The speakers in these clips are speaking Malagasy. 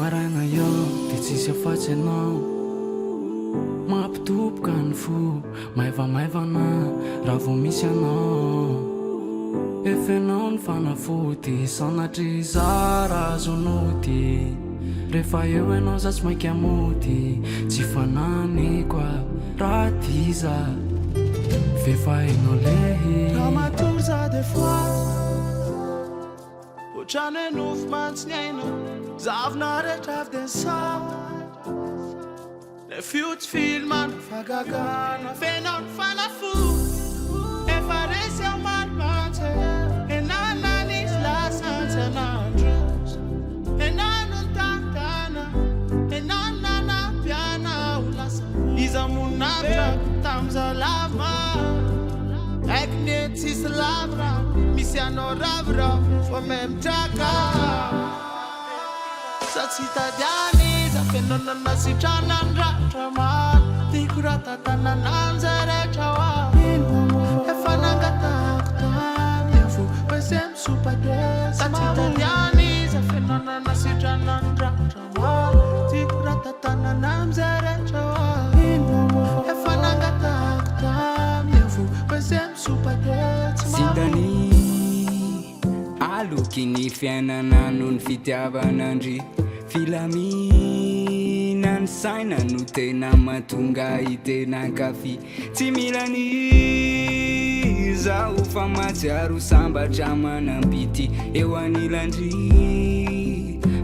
maraina io dia tsisy afatsy anao mampitoboka ny fo maivamaivana raha vao misy anao efenao ny fanafody sanatry zara azonoty rehefa eo ianao za tsy mainky amody tsy fananiko a raha tiza vefa hainao lehy raha matory za des fois ohatrany hoe nofo mantsy ny aina zavona rehetra avy de sady le fiotsy filmana fagagana fenao ny fanafo efa resy ao marimantsy enananisy lasantsy anandro enano ny tantana enananampiana ho lasa iza monatra tamza lama aiky nety tsisy lavra misy anao ravoravo fa memtraka sa tsy tadiany iza fenonana sitranandratra maro tiako raha tatanananza rehetra hoa efa nangatako tamy avo pese misopades sa tsy tadiany iza fenonana sitranandratra maro tiako raha tatanananza rehetra hoa efa nangatako tamy avo pese misopades sintany aloky ny fiainana no ny fitiavanandry filamina ny saina no tena mahatonga itena kafi tsy milany zaho fa matsiaro sambatra manampity eo anilandry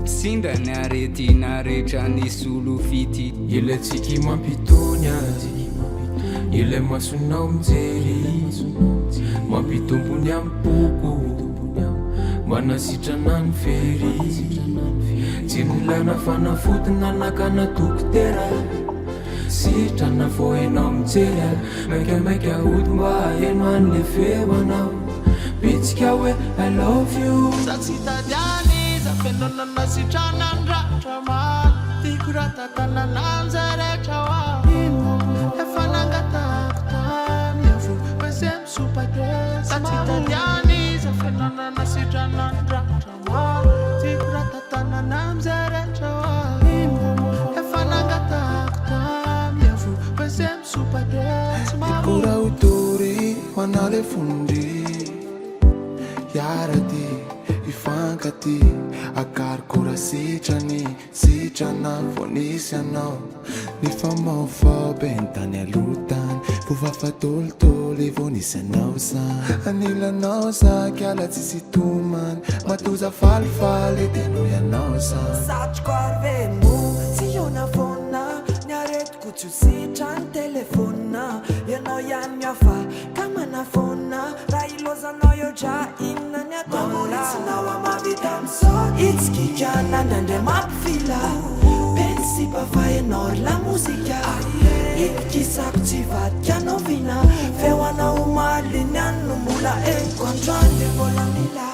sindra ny aretina rehetra ny solo fity ilay tsiky mampitony azy ilay masonao mijery mampitompony ampoko manasitrana ny fery tsy nilana fanafotona nakana dokotera sitrana fo enao mijery maikamaika ody mba eno an'le fevanao bitsika hoe I love you sa tsy tadiany iza fenonana sitranandratra maro tiako raha tatanananza rehetra hoa efa nangatako tamy avo pese misopades sa tsy tadiany iza fenonana sitranandratra maro tiako raha tatanananza rehetra hoa efa nangatako tamy avo pese misopades kura utori wanale fundi yarati ifankati akarkura sitrana fonisianao nifamao bentany alotan fofafatolotolo vonisianao sa anilanao sa kiala tsisy tomany matoza falifaly teno ianao sa satroko arveno tsy iona fona ny aretiko tsy ho sitrany telefona ianao ihany miafa ka manafona raha ilozanao eo dra inona ny ataomoritsinao amavita am'sao itsikikana nandray mampifila pensipa fa ianao la mozika ikikisako tsy vadika anao vina feo anao omaliny any no mola eko androany le volamila